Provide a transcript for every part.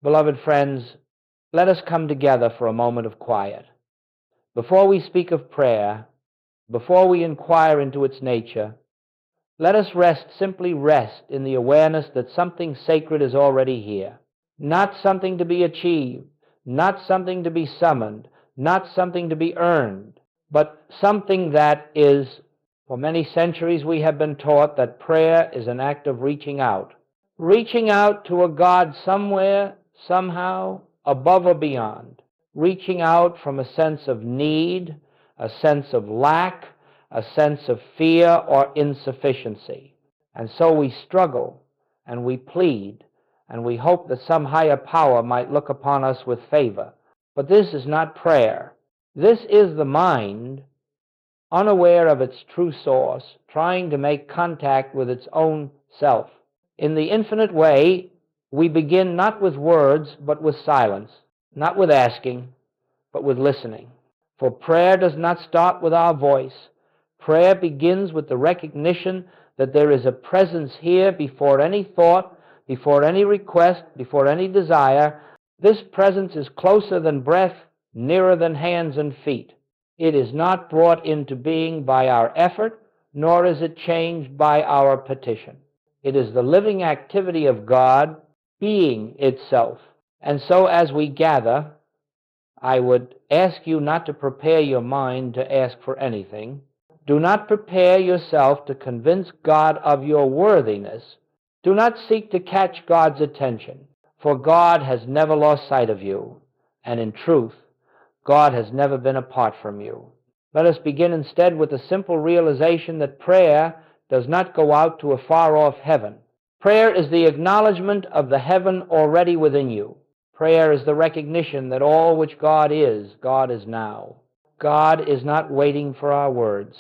Beloved friends, let us come together for a moment of quiet. Before we speak of prayer, before we inquire into its nature, let us simply rest in the awareness that something sacred is already here. Not something to be achieved, not something to be summoned, not something to be earned, but something that is, for many centuries we have been taught that prayer is an act of reaching out to a God somewhere, somehow, above or beyond, reaching out from a sense of need, a sense of lack, a sense of fear or insufficiency. And so we struggle and we plead and we hope that some higher power might look upon us with favor. But this is not prayer. This is the mind, unaware of its true source, trying to make contact with its own self. In the infinite way, we begin not with words, but with silence, not with asking, but with listening. For prayer does not start with our voice. Prayer begins with the recognition that there is a presence here before any thought, before any request, before any desire. This presence is closer than breath, nearer than hands and feet. It is not brought into being by our effort, nor is it changed by our petition. It is the living activity of God being itself. And so as we gather, I would ask you not to prepare your mind to ask for anything. Do not prepare yourself to convince God of your worthiness. Do not seek to catch God's attention, for God has never lost sight of you, and in truth, God has never been apart from you. Let us begin instead with the simple realization that prayer does not go out to a far-off heaven. Prayer is the acknowledgement of the heaven already within you. Prayer is the recognition that all which God is now. God is not waiting for our words.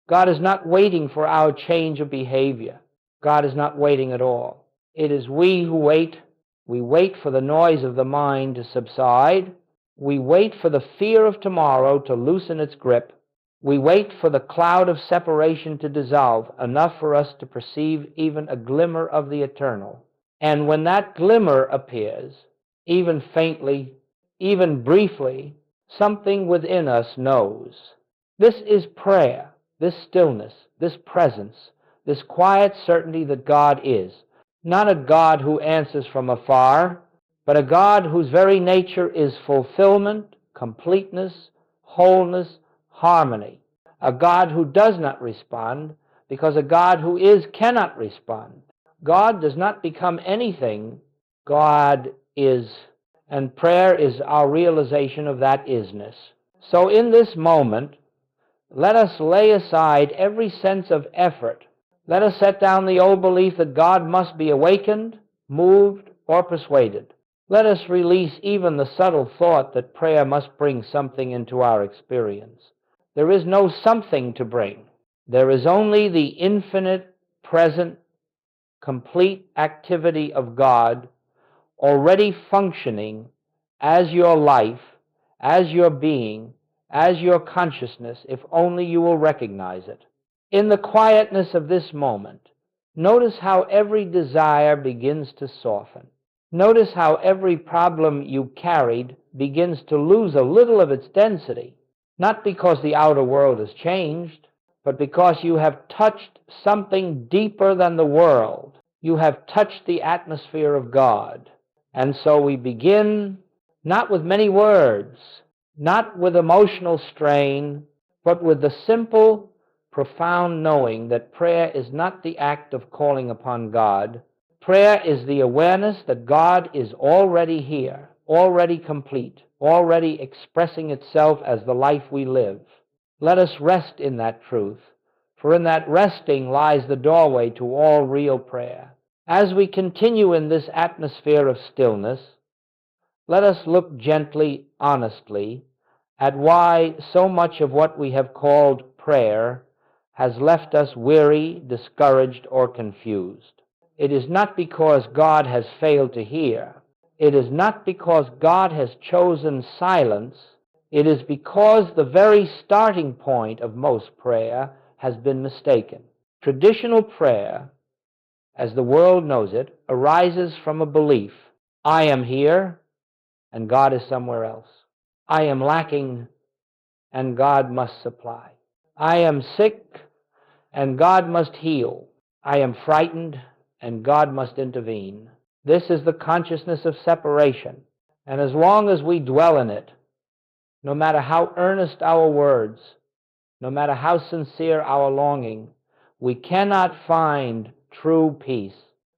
God is not waiting for our change of behavior. God is not waiting at all. It is we who wait. We wait for the noise of the mind to subside. We wait for the fear of tomorrow to loosen its grip. We wait for the cloud of separation to dissolve, enough for us to perceive even a glimmer of the eternal. And when that glimmer appears, even faintly, even briefly, something within us knows. This is prayer, this stillness, this presence, this quiet certainty that God is. Not a God who answers from afar, but a God whose very nature is fulfillment, completeness, wholeness, harmony. A God who does not respond, because a God who is cannot respond. God does not become anything. God is. And prayer is our realization of that isness. So in this moment, let us lay aside every sense of effort. Let us set down the old belief that God must be awakened, moved, or persuaded. Let us release even the subtle thought that prayer must bring something into our experience. There is no something to bring. There is only the infinite, present, complete activity of God already functioning as your life, as your being, as your consciousness, if only you will recognize it. In the quietness of this moment, notice how every desire begins to soften. Notice how every problem you carried begins to lose a little of its density, not because the outer world has changed, but because you have touched something deeper than the world. You have touched the atmosphere of God. And so we begin not with many words, not with emotional strain, but with the simple, profound knowing that prayer is not the act of calling upon God. Prayer is the awareness that God is already here, already complete, already expressing itself as the life we live. Let us rest in that truth, for in that resting lies the doorway to all real prayer. As we continue in this atmosphere of stillness, let us look gently, honestly, at why so much of what we have called prayer has left us weary, discouraged, or confused. It is not because God has failed to hear. It is not because God has chosen silence. It is because the very starting point of most prayer has been mistaken. Traditional prayer, as the world knows it, arises from a belief I am here, and God is somewhere else. I am lacking, and God must supply. I am sick, and God must heal. I am frightened, and God must intervene. This is the consciousness of separation, and as long as we dwell in it, no matter how earnest our words, no matter how sincere our longing, we cannot find true peace.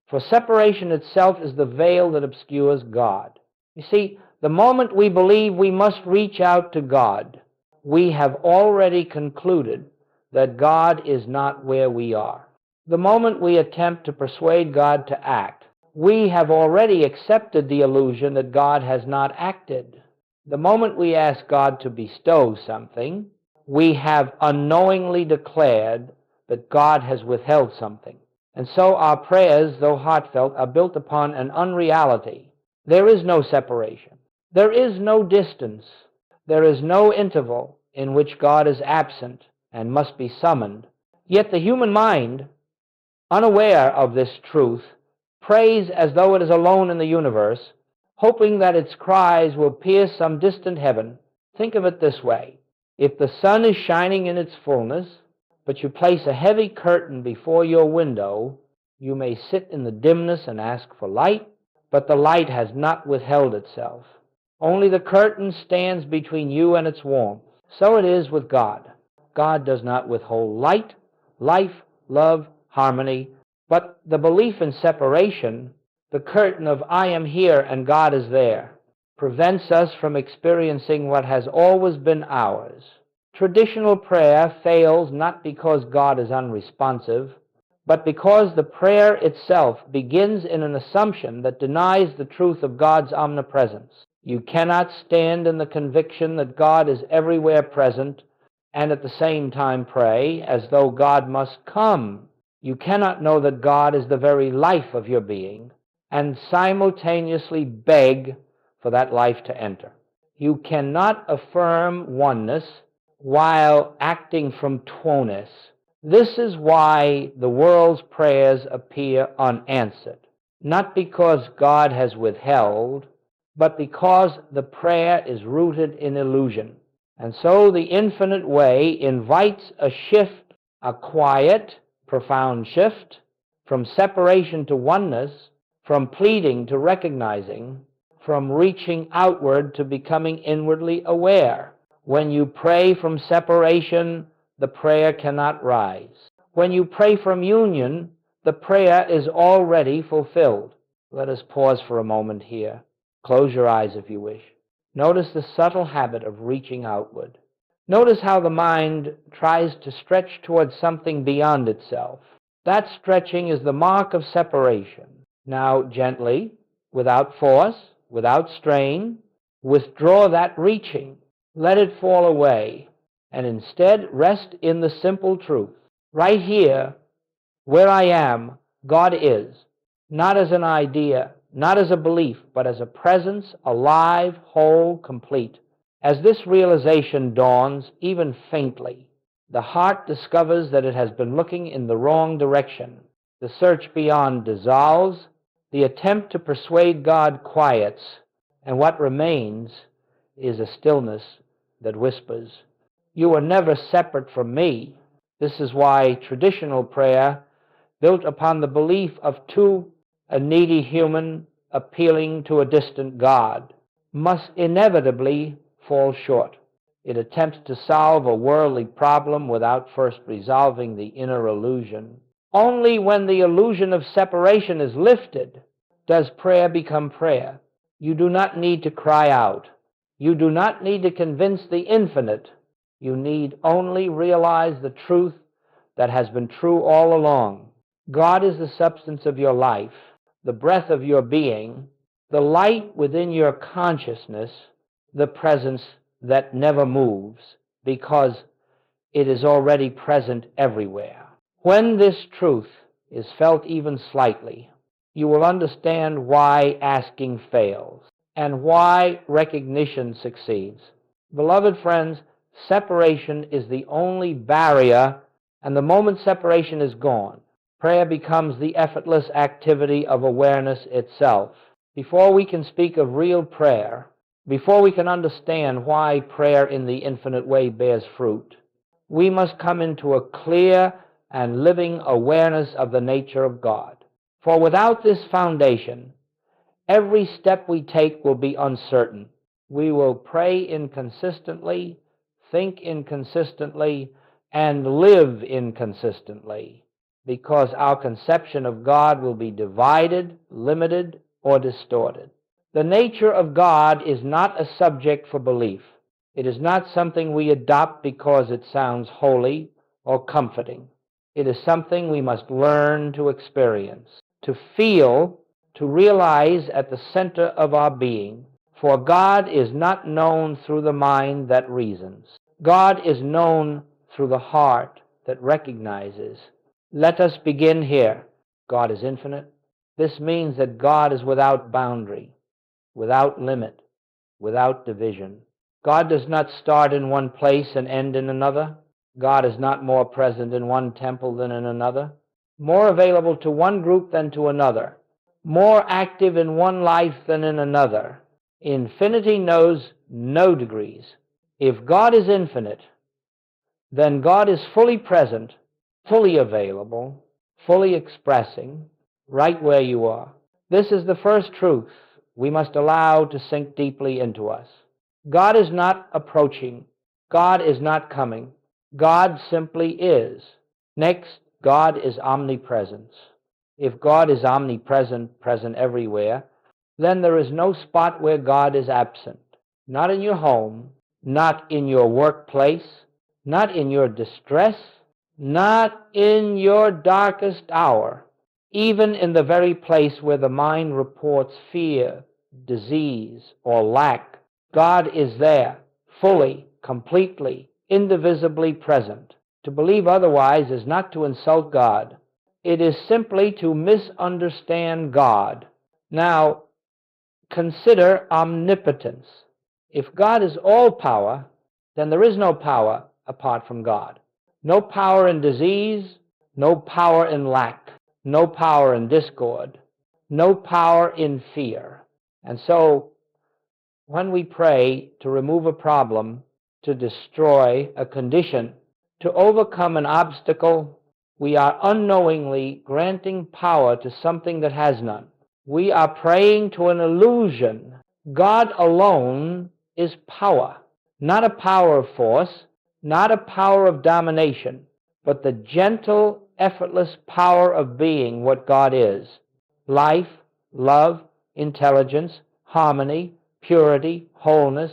For separation itself is the veil that obscures God. You see, the moment we believe we must reach out to God, we have already concluded that God is not where we are. The moment we attempt to persuade God to act, we have already accepted the illusion that God has not acted. The moment we ask God to bestow something, we have unknowingly declared that God has withheld something. And so our prayers, though heartfelt, are built upon an unreality. There is no separation. There is no distance. There is no interval in which God is absent and must be summoned. Yet the human mind, unaware of this truth, prays as though it is alone in the universe, hoping that its cries will pierce some distant heaven. Think of it this way. If the sun is shining in its fullness, but you place a heavy curtain before your window, you may sit in the dimness and ask for light, but the light has not withheld itself. Only the curtain stands between you and its warmth. So it is with God. God does not withhold light, life, love, harmony, but the belief in separation, the curtain of I am here and God is there, prevents us from experiencing what has always been ours. Traditional prayer fails not because God is unresponsive, but because the prayer itself begins in an assumption that denies the truth of God's omnipresence. You cannot stand in the conviction that God is everywhere present and at the same time pray as though God must come. You cannot know that God is the very life of your being and simultaneously beg for that life to enter. You cannot affirm oneness while acting from twoness. This is why the world's prayers appear unanswered, not because God has withheld, but because the prayer is rooted in illusion. And so the infinite way invites a shift, a quiet, profound shift, from separation to oneness, from pleading to recognizing, from reaching outward to becoming inwardly aware. When you pray from separation, the prayer cannot rise. When you pray from union, the prayer is already fulfilled. Let us pause for a moment here. Close your eyes if you wish. Notice the subtle habit of reaching outward. Notice how the mind tries to stretch towards something beyond itself. That stretching is the mark of separation. Now, gently, without force, without strain, withdraw that reaching. Let it fall away, and instead rest in the simple truth. Right here, where I am, God is, not as an idea, not as a belief, but as a presence, alive, whole, complete. As this realization dawns, even faintly, the heart discovers that it has been looking in the wrong direction. The search beyond dissolves, the attempt to persuade God quiets, and what remains is a stillness that whispers, "You are never separate from me." This is why traditional prayer, built upon the belief of a needy human appealing to a distant God, must inevitably fall short. It attempts to solve a worldly problem without first resolving the inner illusion. Only when the illusion of separation is lifted does prayer become prayer. You do not need to cry out. You do not need to convince the infinite. You need only realize the truth that has been true all along. God is the substance of your life, the breath of your being, the light within your consciousness, the presence that never moves, because it is already present everywhere. When this truth is felt even slightly, you will understand why asking fails and why recognition succeeds. Beloved friends, separation is the only barrier, and the moment separation is gone, prayer becomes the effortless activity of awareness itself. Before we can speak of real prayer, before we can understand why prayer in the infinite way bears fruit, we must come into a clear and living awareness of the nature of God. For without this foundation, every step we take will be uncertain. We will pray inconsistently, think inconsistently, and live inconsistently, because our conception of God will be divided, limited, or distorted. The nature of God is not a subject for belief. It is not something we adopt because it sounds holy or comforting. It is something we must learn to experience, to feel, to realize at the center of our being. For God is not known through the mind that reasons. God is known through the heart that recognizes. Let us begin here. God is infinite. This means that God is without boundary, without limit, without division. God does not start in one place and end in another. God is not more present in one temple than in another, more available to one group than to another, more active in one life than in another. Infinity knows no degrees. If God is infinite, then God is fully present, fully available, fully expressing, right where you are. This is the first truth we must allow to sink deeply into us. God is not approaching. God is not coming. God simply is. Next, God is omnipresence. If God is omnipresent, present everywhere, then there is no spot where God is absent. Not in your home, not in your workplace, not in your distress, not in your darkest hour, even in the very place where the mind reports fear, disease, or lack. God is there, fully, completely, indivisibly present. To believe otherwise is not to insult God. It is simply to misunderstand God. Now, consider omnipotence. If God is all power, then there is no power apart from God. No power in disease, no power in lack, no power in discord, no power in fear. And so, when we pray to remove a problem, to destroy a condition, to overcome an obstacle, we are unknowingly granting power to something that has none. We are praying to an illusion. God alone is power, not a power of force, not a power of domination, but the gentle, effortless power of being what God is: life, love, intelligence, harmony, purity, wholeness.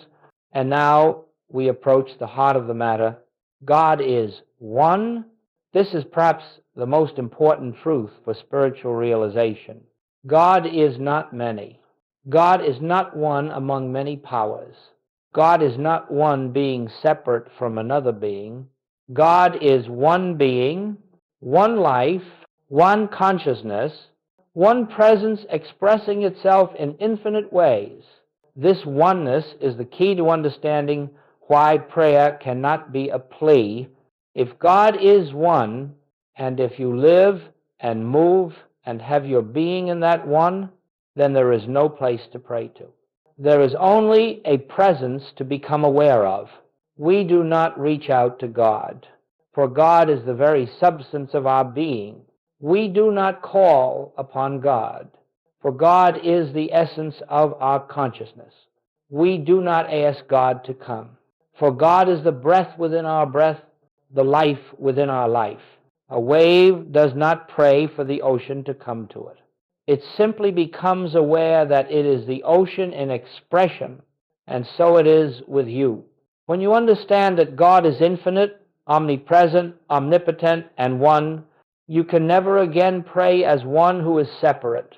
And now we approach the heart of the matter. God is one. This is perhaps the most important truth for spiritual realization. God is not many. God is not one among many powers. God is not one being separate from another being. God is one being, one life, one consciousness, one presence expressing itself in infinite ways. This oneness is the key to understanding why prayer cannot be a plea. If God is one, and if you live and move and have your being in that one, then there is no place to pray to. There is only a presence to become aware of. We do not reach out to God, for God is the very substance of our being. We do not call upon God, for God is the essence of our consciousness. We do not ask God to come, for God is the breath within our breath, the life within our life. A wave does not pray for the ocean to come to it. It simply becomes aware that it is the ocean in expression, and so it is with you. When you understand that God is infinite, omnipresent, omnipotent, and one, you can never again pray as one who is separate,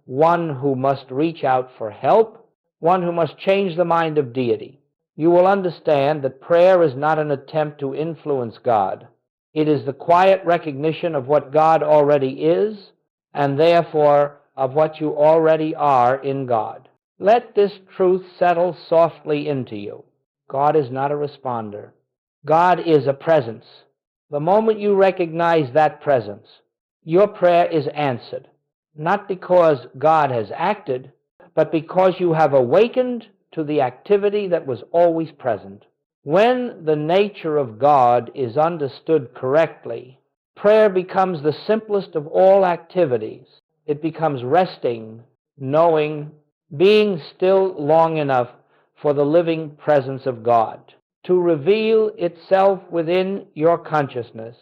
one who must reach out for help, one who must change the mind of deity. You will understand that prayer is not an attempt to influence God. It is the quiet recognition of what God already is, and therefore of what you already are in God. Let this truth settle softly into you. God is not a responder. God is a presence. The moment you recognize that presence, your prayer is answered, not because God has acted, but because you have awakened to the activity that was always present. When the nature of God is understood correctly, prayer becomes the simplest of all activities. It becomes resting, knowing, being still long enough for the living presence of God to reveal itself within your consciousness.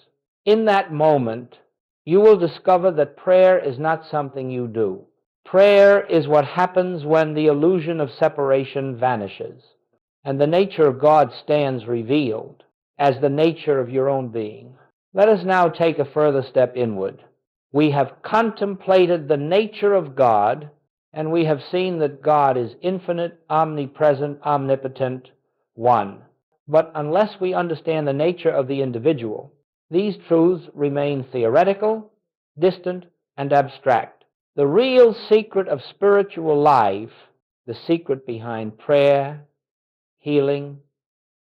In that moment, you will discover that prayer is not something you do. Prayer is what happens when the illusion of separation vanishes, and the nature of God stands revealed as the nature of your own being. Let us now take a further step inward. We have contemplated the nature of God, and we have seen that God is infinite, omnipresent, omnipotent, one. But unless we understand the nature of the individual, these truths remain theoretical, distant, and abstract. The real secret of spiritual life, the secret behind prayer, healing,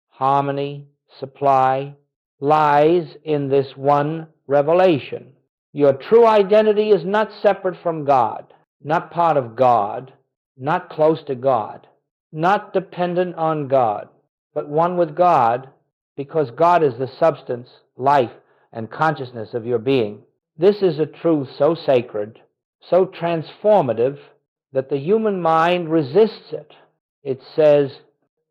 harmony, supply, lies in this one revelation. Your true identity is not separate from God, not part of God, not close to God, not dependent on God, but one with God, because God is the substance, life, and consciousness of your being. This is a truth so sacred, so transformative, that the human mind resists it. It says,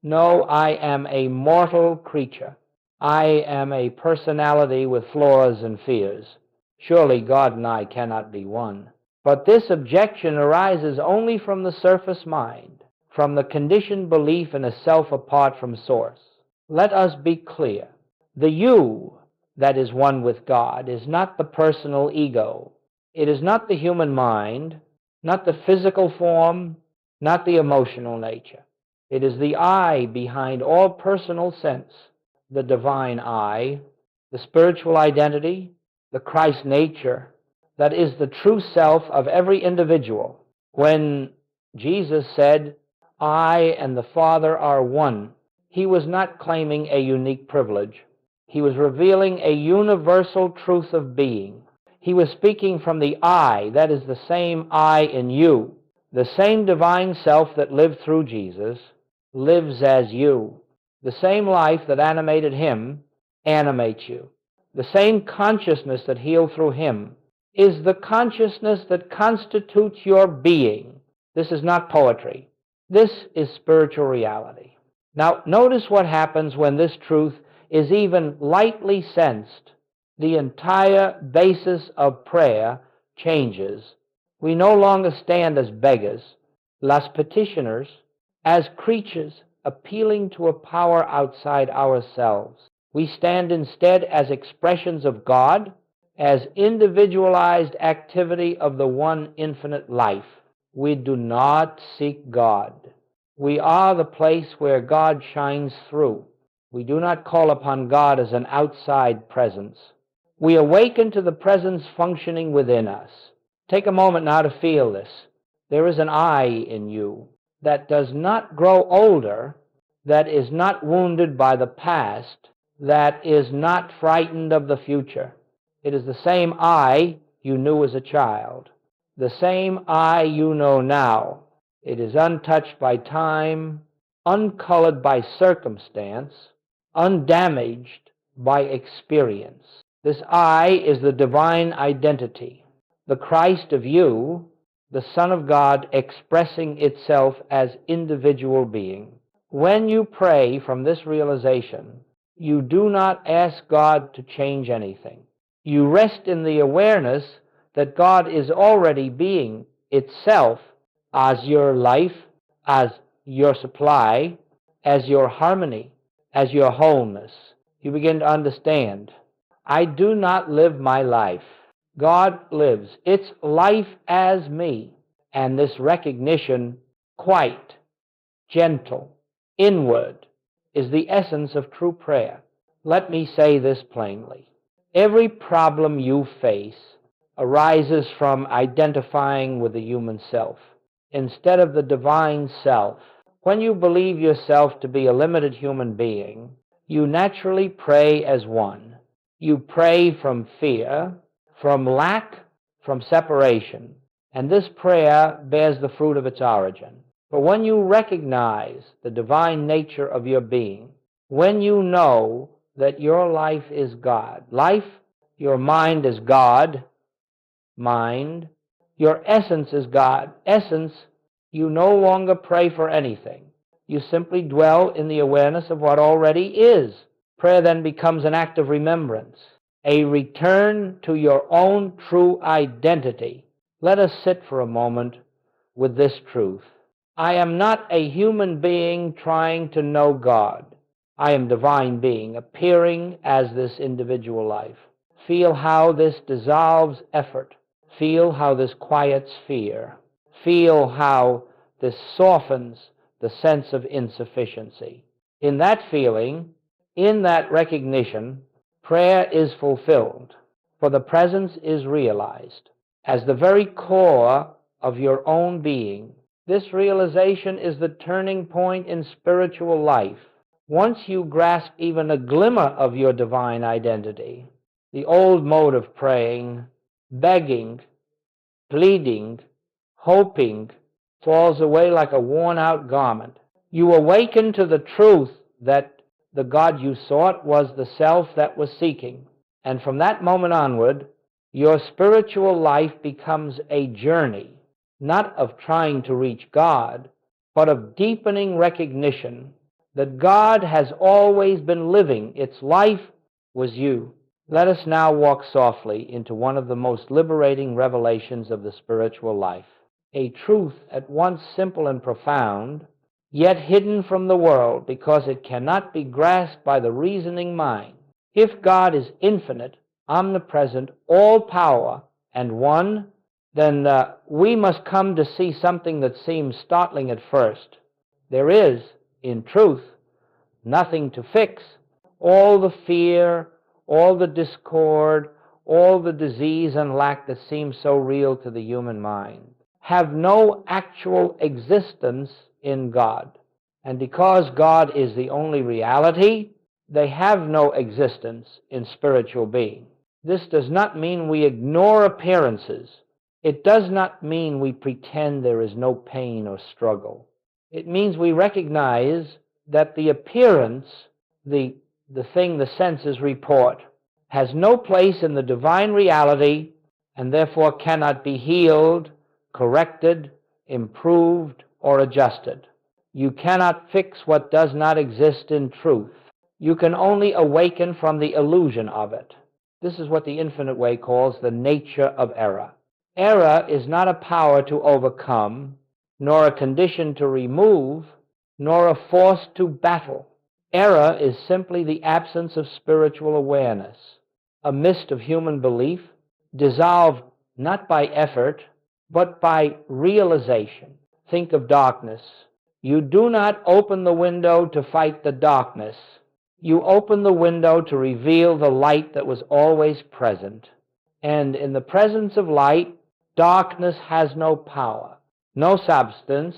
"No, I am a mortal creature. I am a personality with flaws and fears. Surely God and I cannot be one." But this objection arises only from the surface mind, from the conditioned belief in a self apart from Source. Let us be clear. The you that is one with God is not the personal ego. It is not the human mind, not the physical form, not the emotional nature. It is the I behind all personal sense, the divine I, the spiritual identity, the Christ nature, that is the true self of every individual. When Jesus said, "I and the Father are one," he was not claiming a unique privilege. He was revealing a universal truth of being. He was speaking from the I, that is the same I in you. The same divine self that lived through Jesus lives as you. The same life that animated him animates you. The same consciousness that healed through him is the consciousness that constitutes your being. This is not poetry. This is spiritual reality. Now, notice what happens when this truth is even lightly sensed. The entire basis of prayer changes. We no longer stand as beggars, as petitioners, as creatures appealing to a power outside ourselves. We stand instead as expressions of God, as individualized activity of the one infinite life. We do not seek God. We are the place where God shines through. We do not call upon God as an outside presence. We awaken to the presence functioning within us. Take a moment now to feel this. There is an I in you that does not grow older, that is not wounded by the past, that is not frightened of the future. It is the same I you knew as a child, the same I you know now. It is untouched by time, uncolored by circumstance, undamaged by experience. This I is the divine identity, the Christ of you, the Son of God expressing itself as individual being. When you pray from this realization, you do not ask God to change anything. You rest in the awareness that God is already being itself as your life, as your supply, as your harmony, as your wholeness. You begin to understand, I do not live my life. God lives. It's life as me. And this recognition, quite gentle, inward, is the essence of true prayer. Let me say this plainly. Every problem you face arises from identifying with the human self instead of the divine self. When you believe yourself to be a limited human being, you naturally pray as one. You pray from fear, from lack, from separation. and this prayer bears the fruit of its origin. For when you recognize the divine nature of your being, when you know that your life is God, life, your mind is God, mind, your essence is God, essence, you no longer pray for anything. You simply dwell in the awareness of what already is. Prayer then becomes an act of remembrance, a return to your own true identity. Let us sit for a moment with this truth. I am not a human being trying to know God. I am divine being appearing as this individual life. Feel how this dissolves effort. Feel how this quiets fear. Feel how this softens the sense of insufficiency. In that feeling, in that recognition, prayer is fulfilled, for the presence is realized as the very core of your own being. This realization is the turning point in spiritual life. Once you grasp even a glimmer of your divine identity, the old mode of praying, begging, pleading, hoping, falls away like a worn-out garment. You awaken to the truth that the God you sought was the self that was seeking. And from that moment onward, your spiritual life becomes a journey, not of trying to reach God, but of deepening recognition that God has always been living. Its life was you. Let us now walk softly into one of the most liberating revelations of the spiritual life, a truth at once simple and profound, yet hidden from the world because it cannot be grasped by the reasoning mind. If God is infinite, omnipresent, all-power, and one, then we must come to see something that seems startling at first. There is, in truth, nothing to fix. All the fear, all the discord, all the disease and lack that seems so real to the human mind have no actual existence in God. And because God is the only reality, they have no existence in spiritual being. This does not mean we ignore appearances. It does not mean we pretend there is no pain or struggle. It means we recognize that the appearance, the thing the senses report, has no place in the divine reality and therefore cannot be healed, corrected, improved, or adjusted. You cannot fix what does not exist in truth. You can only awaken from the illusion of it. This is what the Infinite Way calls the nature of error. Error is not a power to overcome, nor a condition to remove, nor a force to battle. Error is simply the absence of spiritual awareness, a mist of human belief, dissolved not by effort, but by realization. Think of darkness. You do not open the window to fight the darkness. You open the window to reveal the light that was always present. And in the presence of light, darkness has no power, no substance,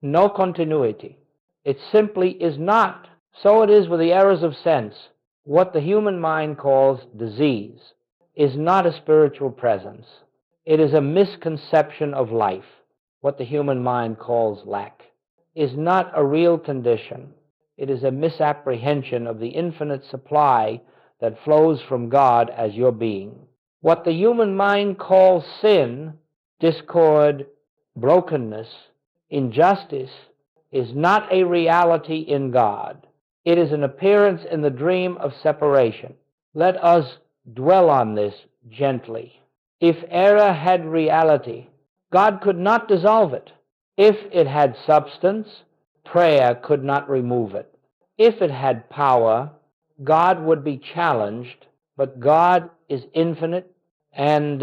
no continuity. It simply is not. So it is with the errors of sense. What the human mind calls disease is not a spiritual presence. It is a misconception of life. What the human mind calls lack is not a real condition. It is a misapprehension of the infinite supply that flows from God as your being. What the human mind calls sin, discord, brokenness, injustice, is not a reality in God. It is an appearance in the dream of separation. Let us dwell on this gently. If error had reality, God could not dissolve it. If it had substance, prayer could not remove it. If it had power, God would be challenged, but God is infinite, and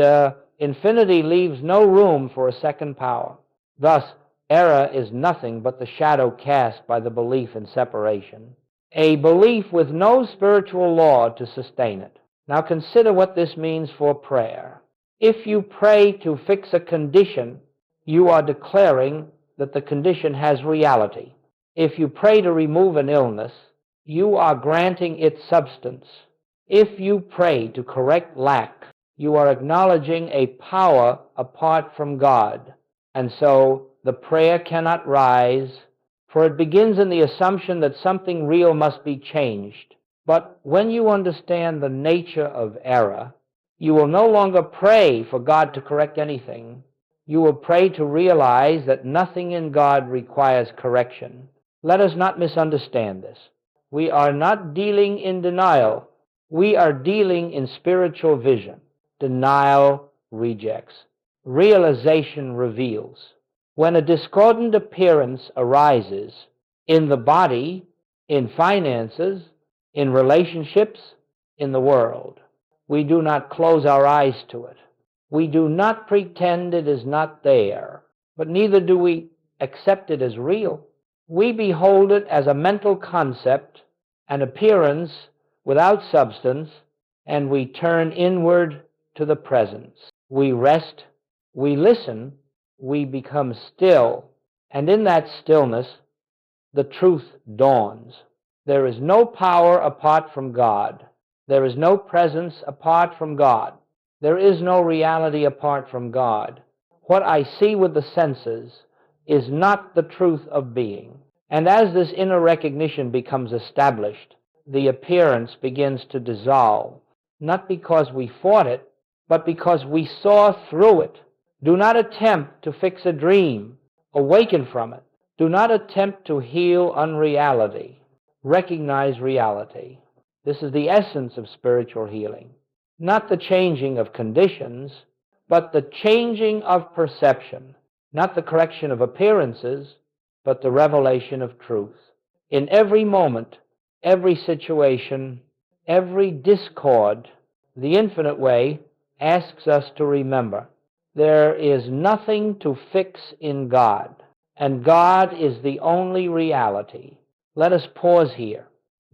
infinity leaves no room for a second power. Thus, error is nothing but the shadow cast by the belief in separation, a belief with no spiritual law to sustain it. Now consider what this means for prayer. If you pray to fix a condition, you are declaring that the condition has reality. If you pray to remove an illness, you are granting its substance. If you pray to correct lack, You are acknowledging a power apart from God. And so the prayer cannot rise, for it begins in the assumption that something real must be changed. But when you understand the nature of error, you will no longer pray for God to correct anything. You will pray to realize that nothing in God requires correction. Let us not misunderstand this. We are not dealing in denial. We are dealing in spiritual vision. Denial rejects. Realization reveals. When a discordant appearance arises in the body, in finances, in relationships, in the world, we do not close our eyes to it. We do not pretend it is not there, but neither do we accept it as real. We behold it as a mental concept, an appearance without substance, and we turn inward to the presence. We rest, we listen, we become still, and in that stillness, the truth dawns. There is no power apart from God. There is no presence apart from God. There is no reality apart from God. What I see with the senses is not the truth of being. And as this inner recognition becomes established, the appearance begins to dissolve, not because we fought it, but because we saw through it. Do not attempt to fix a dream. Awaken from it. Do not attempt to heal unreality. Recognize reality. This is the essence of spiritual healing. Not the changing of conditions, but the changing of perception. Not the correction of appearances, but the revelation of truth. In every moment, every situation, every discord, the infinite way asks us to remember there is nothing to fix in God, and God is the only reality. Let us pause here.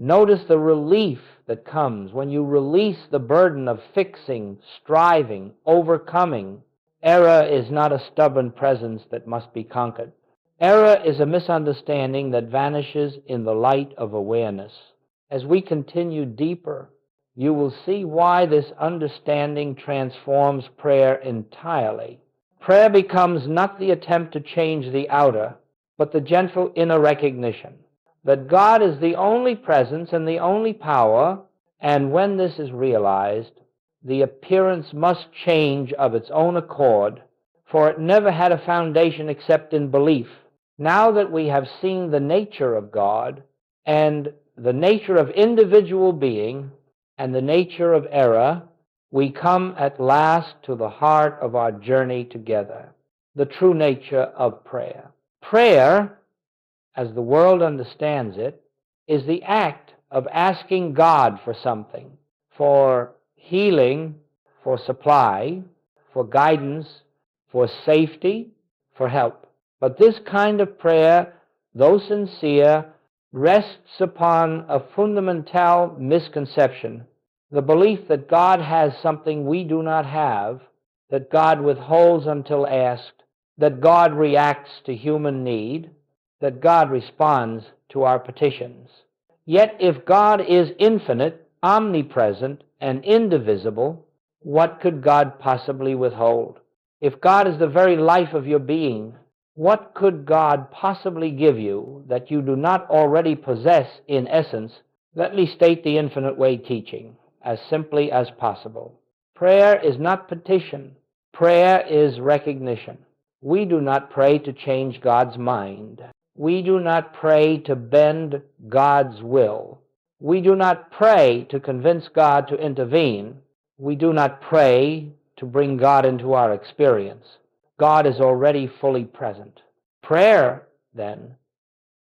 Notice the relief that comes when you release the burden of fixing, striving, overcoming. Error is not a stubborn presence that must be conquered. Error is a misunderstanding that vanishes in the light of awareness. As we continue deeper, you will see why this understanding transforms prayer entirely. Prayer becomes not the attempt to change the outer, but the gentle inner recognition that God is the only presence and the only power, and when this is realized, the appearance must change of its own accord, for it never had a foundation except in belief. Now that we have seen the nature of God and the nature of individual being and the nature of error, we come at last to the heart of our journey together, the true nature of prayer. Prayer, as the world understands it, is the act of asking God for something, for healing, for supply, for guidance, for safety, for help. But this kind of prayer, though sincere, rests upon a fundamental misconception, the belief that God has something we do not have, that God withholds until asked, that God reacts to human need, that God responds to our petitions. Yet if God is infinite, omnipresent, and indivisible, what could God possibly withhold? If God is the very life of your being, what could God possibly give you that you do not already possess in essence? Let me state the infinite way teaching as simply as possible. Prayer is not petition. Prayer is recognition. We do not pray to change God's mind. We do not pray to bend God's will. We do not pray to convince God to intervene. We do not pray to bring God into our experience. God is already fully present. Prayer, then,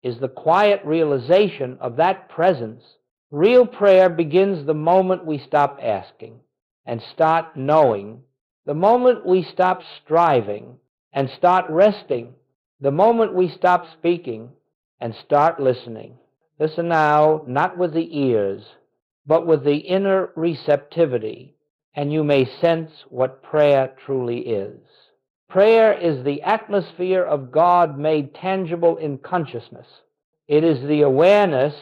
is the quiet realization of that presence. Real prayer begins the moment we stop asking and start knowing, the moment we stop striving and start resting, the moment we stop speaking and start listening. Listen now, not with the ears, but with the inner receptivity, and you may sense what prayer truly is. Prayer is the atmosphere of God made tangible in consciousness. It is the awareness,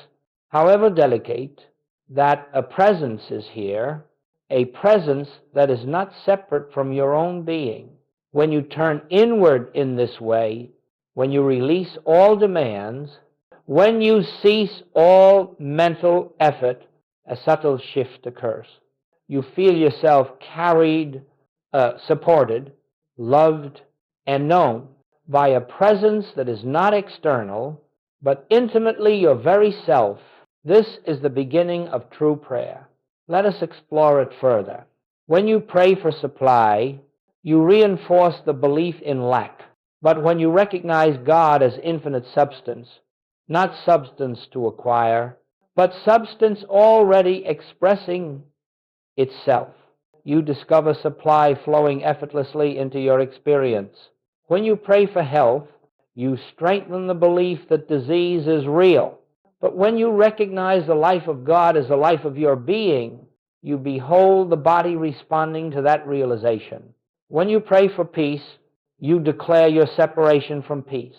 however delicate, that a presence is here, a presence that is not separate from your own being. When you turn inward in this way, when you release all demands, when you cease all mental effort, a subtle shift occurs. You feel yourself carried, supported, loved, and known by a presence that is not external, but intimately your very self. This is the beginning of true prayer. Let us explore it further. When you pray for supply, you reinforce the belief in lack. But when you recognize God as infinite substance, not substance to acquire, but substance already expressing itself, you discover supply flowing effortlessly into your experience. When you pray for health, you strengthen the belief that disease is real. But when you recognize the life of God as the life of your being, you behold the body responding to that realization. When you pray for peace, you declare your separation from peace.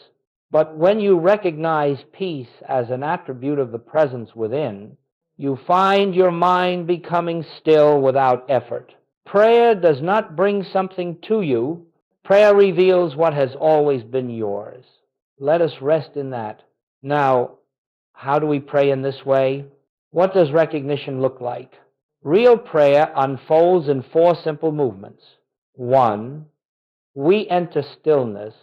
But when you recognize peace as an attribute of the presence within, you find your mind becoming still without effort. Prayer does not bring something to you. Prayer reveals what has always been yours. Let us rest in that. Now, how do we pray in this way? What does recognition look like? Real prayer unfolds in 4 simple movements. 1, we enter stillness.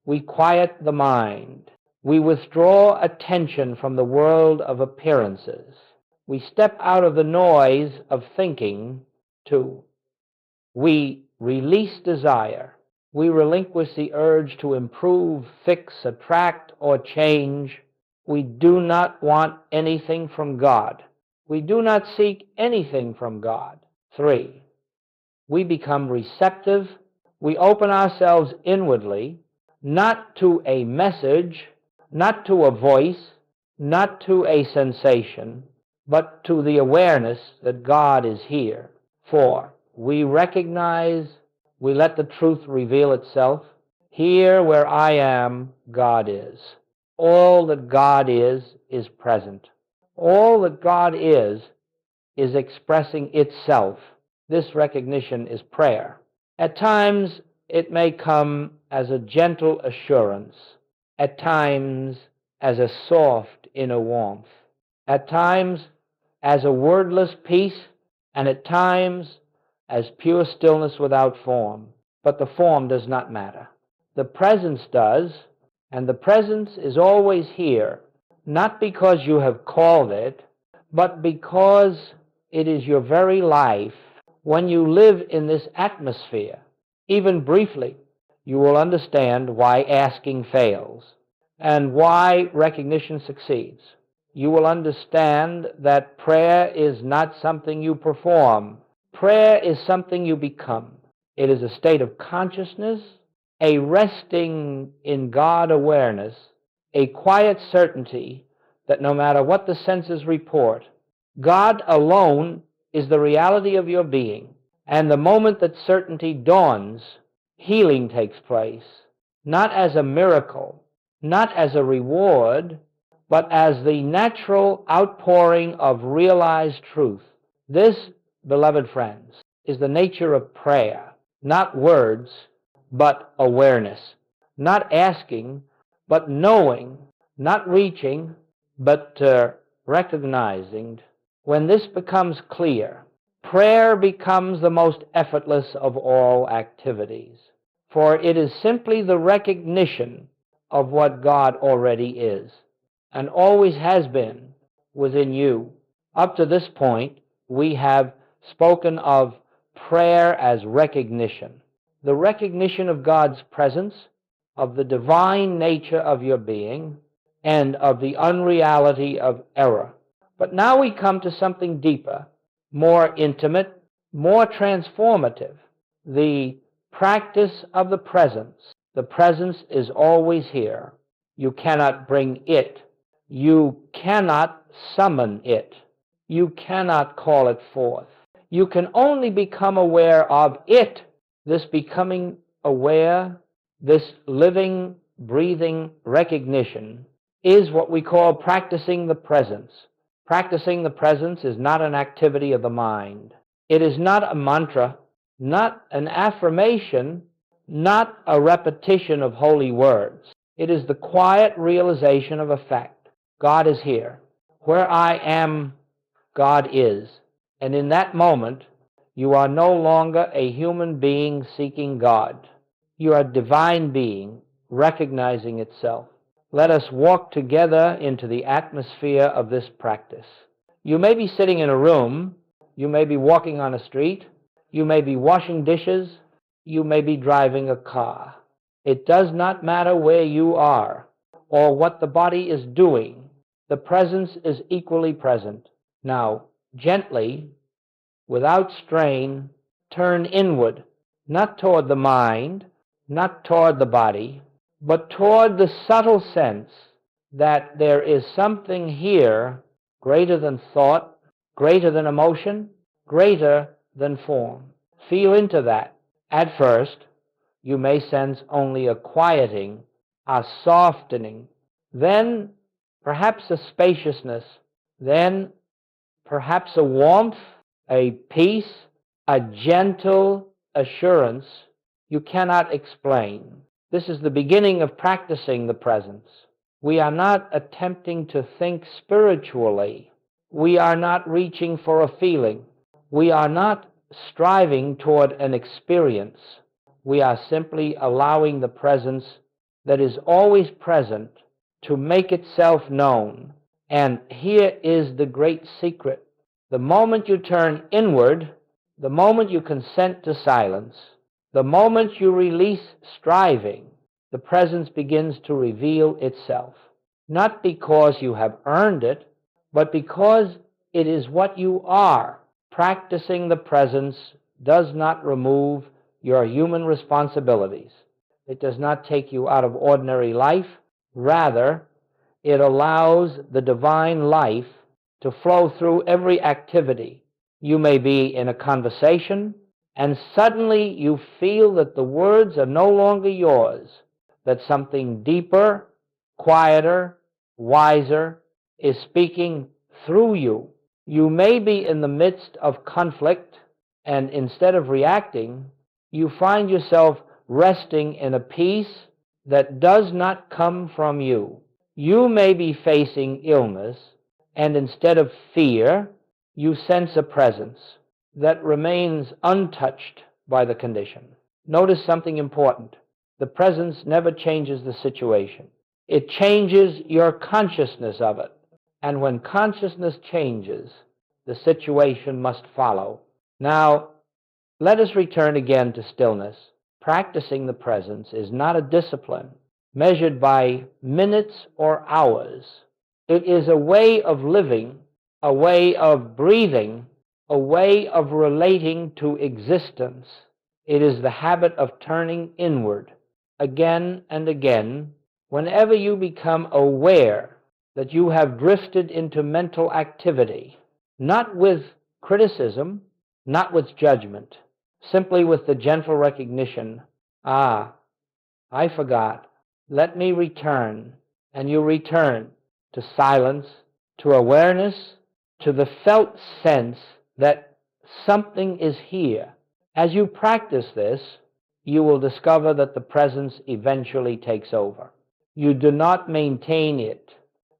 We quiet the mind. We withdraw attention from the world of appearances. We step out of the noise of thinking. 2, we release desire. We relinquish the urge to improve, fix, attract, or change. We do not want anything from God. We do not seek anything from God. 3, we become receptive. We open ourselves inwardly, not to a message, not to a voice, not to a sensation, but to the awareness that God is here. 4, we recognize, we let the truth reveal itself. Here where I am, God is. All that God is present. All that God is expressing itself. This recognition is prayer. At times, it may come as a gentle assurance, at times as a soft inner warmth, at times as a wordless peace, and at times as pure stillness without form. But the form does not matter. The presence does, and the presence is always here, not because you have called it, but because it is your very life. When you live in this atmosphere, even briefly, you will understand why asking fails and why recognition succeeds. You will understand that prayer is not something you perform. Prayer is something you become. It is a state of consciousness, a resting in God awareness, a quiet certainty that no matter what the senses report, God alone is the reality of your being. And the moment that certainty dawns, healing takes place, not as a miracle, not as a reward, but as the natural outpouring of realized truth. This, beloved friends, is the nature of prayer. Not words, but awareness. Not asking, but knowing. Not reaching, but recognizing. When this becomes clear, prayer becomes the most effortless of all activities, for it is simply the recognition of what God already is and always has been within you. Up to this point, we have spoken of prayer as recognition, the recognition of God's presence, of the divine nature of your being, and of the unreality of error. But now we come to something deeper, more intimate, more transformative, the practice of the presence. The presence is always here. You cannot bring it. You cannot summon it. You cannot call it forth. You can only become aware of it. This becoming aware, this living, breathing recognition is what we call practicing the presence. Practicing the presence is not an activity of the mind. It is not a mantra, not an affirmation, not a repetition of holy words. It is the quiet realization of a fact. God is here. Where I am, God is. And in that moment, you are no longer a human being seeking God. You are a divine being recognizing itself. Let us walk together into the atmosphere of this practice. You may be sitting in a room, you may be walking on a street, you may be washing dishes, you may be driving a car. It does not matter where you are or what the body is doing. The presence is equally present. Now, gently, without strain, turn inward, not toward the mind, not toward the body, but toward the subtle sense that there is something here greater than thought, greater than emotion, greater than form. Feel into that. At first, you may sense only a quieting, a softening, then perhaps a spaciousness, then perhaps a warmth, a peace, a gentle assurance you cannot explain. This is the beginning of practicing the presence. We are not attempting to think spiritually. We are not reaching for a feeling. We are not striving toward an experience. We are simply allowing the presence that is always present to make itself known. And here is the great secret. The moment you turn inward, the moment you consent to silence, the moment you release striving, the presence begins to reveal itself. Not because you have earned it, but because it is what you are. Practicing the presence does not remove your human responsibilities. It does not take you out of ordinary life. Rather, it allows the divine life to flow through every activity. You may be in a conversation, and suddenly you feel that the words are no longer yours, that something deeper, quieter, wiser is speaking through you. You may be in the midst of conflict, and instead of reacting, you find yourself resting in a peace that does not come from you. You may be facing illness, and instead of fear, you sense a presence that remains untouched by the condition. Notice something important. The presence never changes the situation. It changes your consciousness of it. And when consciousness changes, the situation must follow. Now, let us return again to stillness. Practicing the presence is not a discipline measured by minutes or hours. It is a way of living, a way of breathing, a way of relating to existence. It is the habit of turning inward again and again whenever you become aware that you have drifted into mental activity, not with criticism, not with judgment, simply with the gentle recognition, I forgot. Let me return. And you return to silence, to awareness, to the felt sense that something is here. As you practice this, you will discover that the presence eventually takes over. You do not maintain it.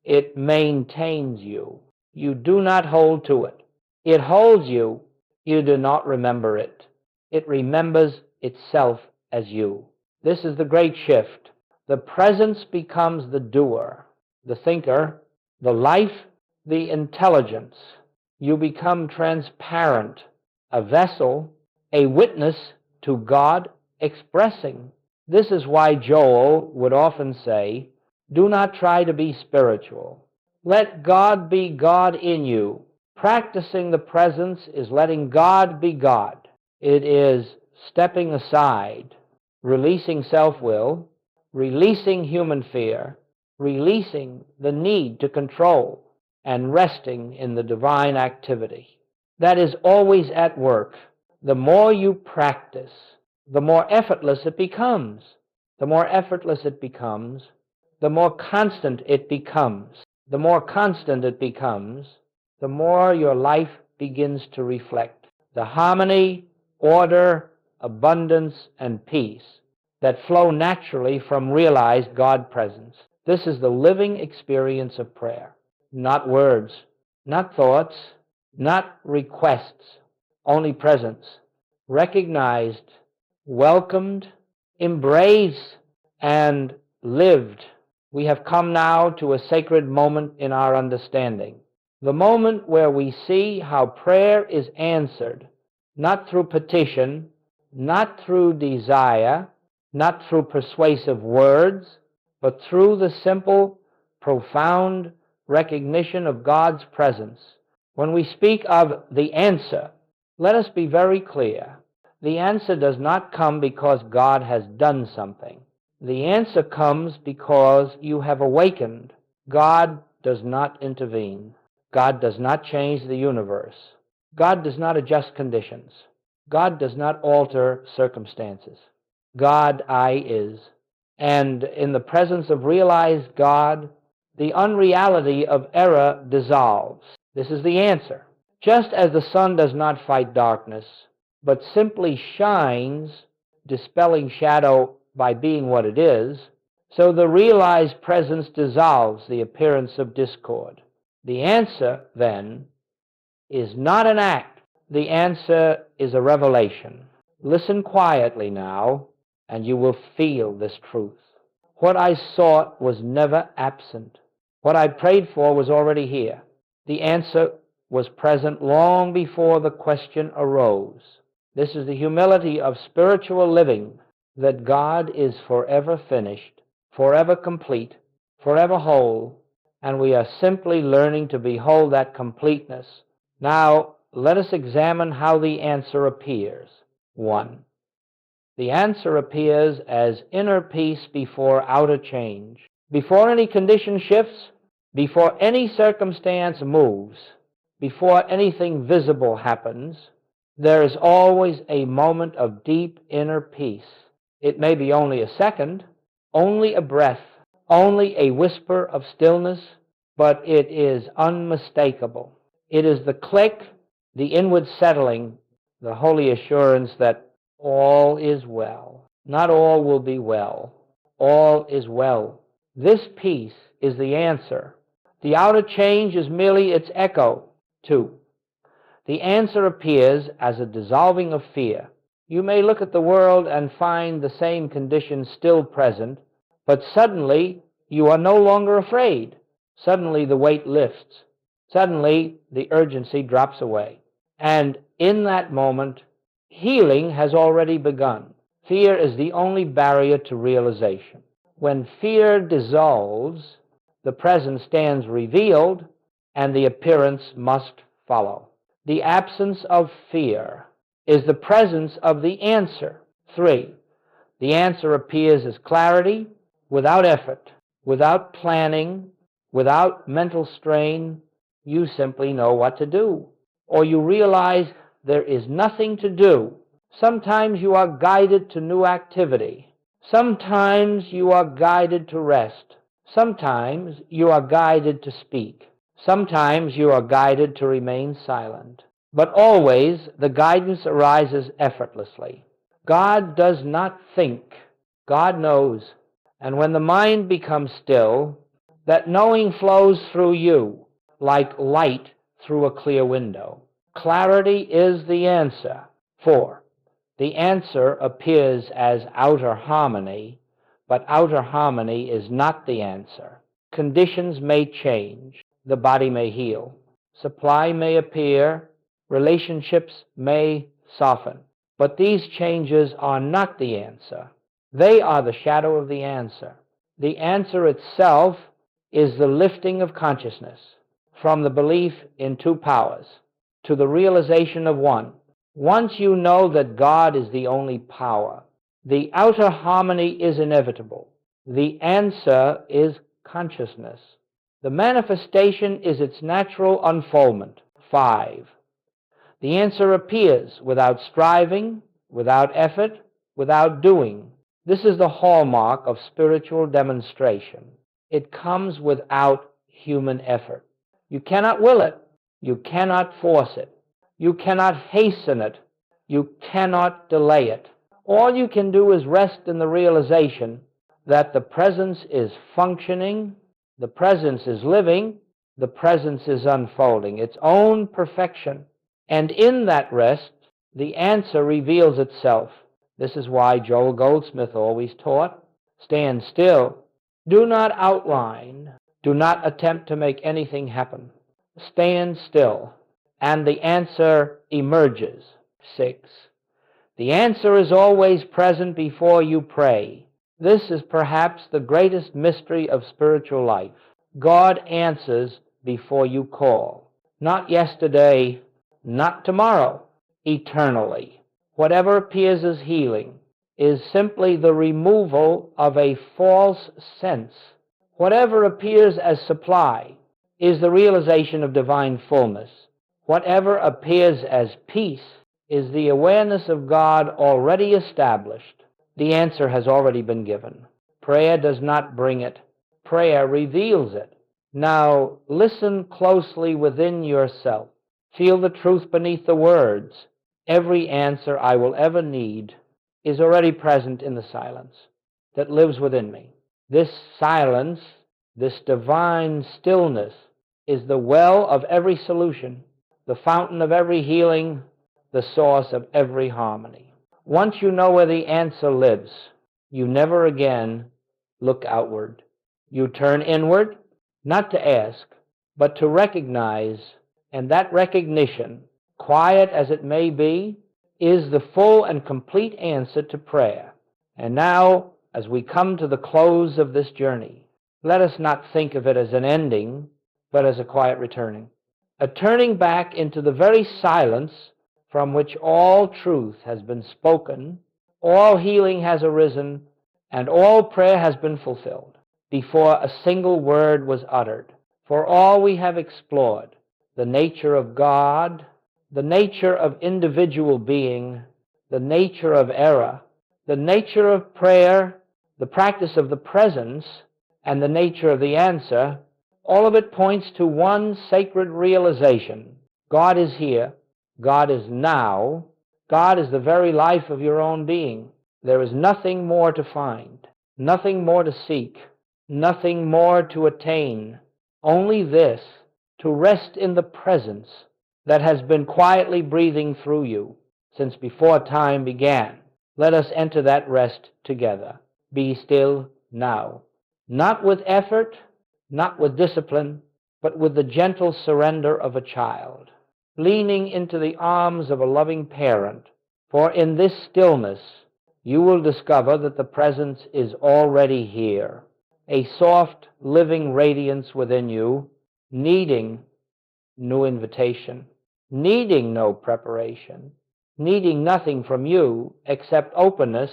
It maintains you. You do not hold to it. It holds you. You do not remember it. It remembers itself as you. This is the great shift. The presence becomes the doer, the thinker, the life, the intelligence. You become transparent, a vessel, a witness to God expressing. This is why Joel would often say, do not try to be spiritual. Let God be God in you. Practicing the presence is letting God be God. It is stepping aside, releasing self-will, releasing human fear, releasing the need to control, and resting in the divine activity. That is always at work. The more you practice, the more effortless it becomes. The more effortless it becomes, the more constant it becomes. The more constant it becomes, the more your life begins to reflect the harmony, order, abundance, and peace that flow naturally from realized God presence. This is the living experience of prayer. Not words, not thoughts, not requests, only presence. Recognized, welcomed, embraced, and lived. We have come now to a sacred moment in our understanding. The moment where we see how prayer is answered, not through petition, not through desire, not through persuasive words, but through the simple, profound recognition of God's presence. When we speak of the answer, let us be very clear. The answer does not come because God has done something. The answer comes because you have awakened. God does not intervene. God does not change the universe. God does not adjust conditions. God does not alter circumstances. God I is. And in the presence of realized God, the unreality of error dissolves. This is the answer. Just as the sun does not fight darkness, but simply shines, dispelling shadow by being what it is, so the realized presence dissolves the appearance of discord. The answer, then, is not an act. The answer is a revelation. Listen quietly now, and you will feel this truth. What I sought was never absent. What I prayed for was already here. The answer was present long before the question arose. This is the humility of spiritual living, that God is forever finished, forever complete, forever whole, and we are simply learning to behold that completeness. Now, let us examine how the answer appears. 1. The answer appears as inner peace before outer change. Before any condition shifts, before any circumstance moves, before anything visible happens, there is always a moment of deep inner peace. It may be only a second, only a breath, only a whisper of stillness, but it is unmistakable. It is the click, the inward settling, the holy assurance that all is well. Not all will be well. All is well. This peace is the answer. The outer change is merely its echo. 2. The answer appears as a dissolving of fear. You may look at the world and find the same conditions still present, but suddenly you are no longer afraid. Suddenly the weight lifts. Suddenly the urgency drops away. And in that moment, healing has already begun. Fear is the only barrier to realization. When fear dissolves, the present stands revealed, and the appearance must follow. The absence of fear is the presence of the answer. 3. The answer appears as clarity, without effort, without planning, without mental strain. You simply know what to do, or you realize there is nothing to do. Sometimes you are guided to new activity. Sometimes you are guided to rest. Sometimes you are guided to speak. Sometimes you are guided to remain silent. But always the guidance arises effortlessly. God does not think. God knows. And when the mind becomes still, that knowing flows through you like light through a clear window. Clarity is the answer. 4. The answer appears as outer harmony, but outer harmony is not the answer. Conditions may change. The body may heal. Supply may appear. Relationships may soften. But these changes are not the answer. They are the shadow of the answer. The answer itself is the lifting of consciousness from the belief in two powers to the realization of one. Once you know that God is the only power, the outer harmony is inevitable. The answer is consciousness. The manifestation is its natural unfoldment. 5. The answer appears without striving, without effort, without doing. This is the hallmark of spiritual demonstration. It comes without human effort. You cannot will it. You cannot force it. You cannot hasten it. You cannot delay it. All you can do is rest in the realization that the presence is functioning, the presence is living, the presence is unfolding its own perfection. And in that rest, the answer reveals itself. This is why Joel Goldsmith always taught, stand still. Do not outline. Do not attempt to make anything happen. Stand still, and the answer emerges. 6. The answer is always present before you pray. This is perhaps the greatest mystery of spiritual life. God answers before you call. Not yesterday, not tomorrow, eternally. Whatever appears as healing is simply the removal of a false sense. Whatever appears as supply is the realization of divine fullness. Whatever appears as peace is the awareness of God already established. The answer has already been given. Prayer does not bring it. Prayer reveals it. Now listen closely within yourself. Feel the truth beneath the words. Every answer I will ever need is already present in the silence that lives within me. This silence, this divine stillness, is the well of every solution, the fountain of every healing, the source of every harmony. Once you know where the answer lives, you never again look outward. You turn inward, not to ask, but to recognize, and that recognition, quiet as it may be, is the full and complete answer to prayer. And now, as we come to the close of this journey, let us not think of it as an ending, but as a quiet returning. A turning back into the very silence from which all truth has been spoken, all healing has arisen, and all prayer has been fulfilled before a single word was uttered. For all we have explored, the nature of God, the nature of individual being, the nature of error, the nature of prayer, the practice of the presence, and the nature of the answer, all of it points to one sacred realization. God is here. God is now. God is the very life of your own being. There is nothing more to find, nothing more to seek, nothing more to attain. Only this, to rest in the presence that has been quietly breathing through you since before time began. Let us enter that rest together. Be still now. Not with effort, not with discipline, but with the gentle surrender of a child, leaning into the arms of a loving parent. For in this stillness, you will discover that the presence is already here, a soft, living radiance within you, needing no invitation, needing no preparation, needing nothing from you except openness.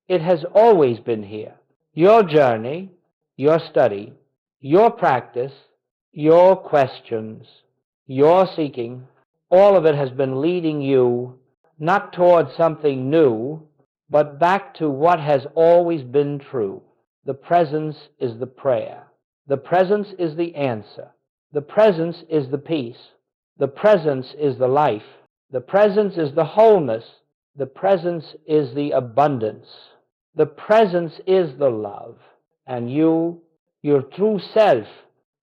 It has always been here. Your journey, your study, your practice, your questions, your seeking, all of it has been leading you not towards something new, but back to what has always been true. The presence is the prayer. The presence is the answer. The presence is the peace. The presence is the life. The presence is the wholeness. The presence is the abundance. The presence is the love. And you, your true self,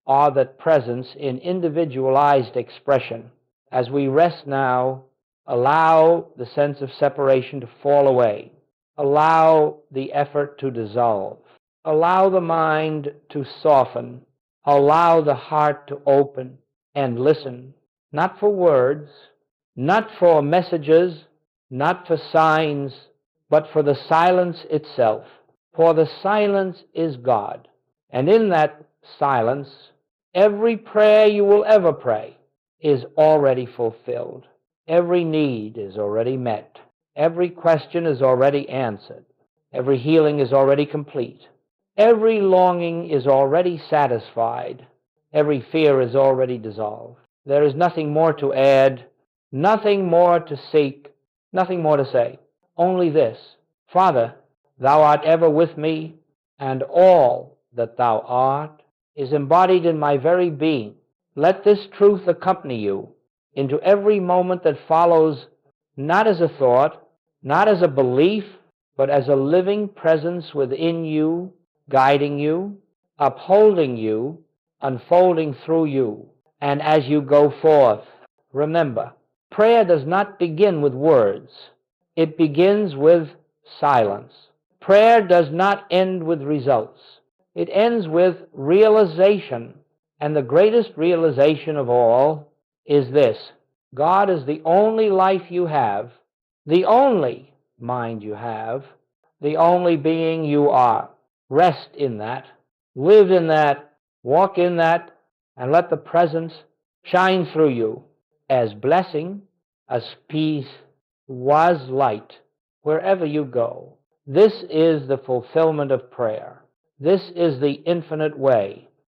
are that presence in individualized expression. As we rest now, allow the sense of separation to fall away. Allow the effort to dissolve. Allow the mind to soften. Allow the heart to open and listen, not for words, not for messages, not for signs, but for the silence itself. For the silence is God. And in that silence, every prayer you will ever pray is already fulfilled. Every need is already met. Every question is already answered. Every healing is already complete. Every longing is already satisfied. Every fear is already dissolved. There is nothing more to add, nothing more to seek, nothing more to say. Only this: Father, thou art ever with me, and all that thou art is embodied in my very being. Let this truth accompany you into every moment that follows, not as a thought, not as a belief, but as a living presence within you, guiding you, upholding you, unfolding through you. And as you go forth, remember, prayer does not begin with words. It begins with silence. Prayer does not end with results. It ends with realization. And the greatest realization of all is this: God is the only life you have, the only mind you have, the only being you are. Rest in that, live in that, walk in that, and let the presence shine through you as blessing, as peace, was light wherever you go. This is the fulfillment of prayer. This is the infinite way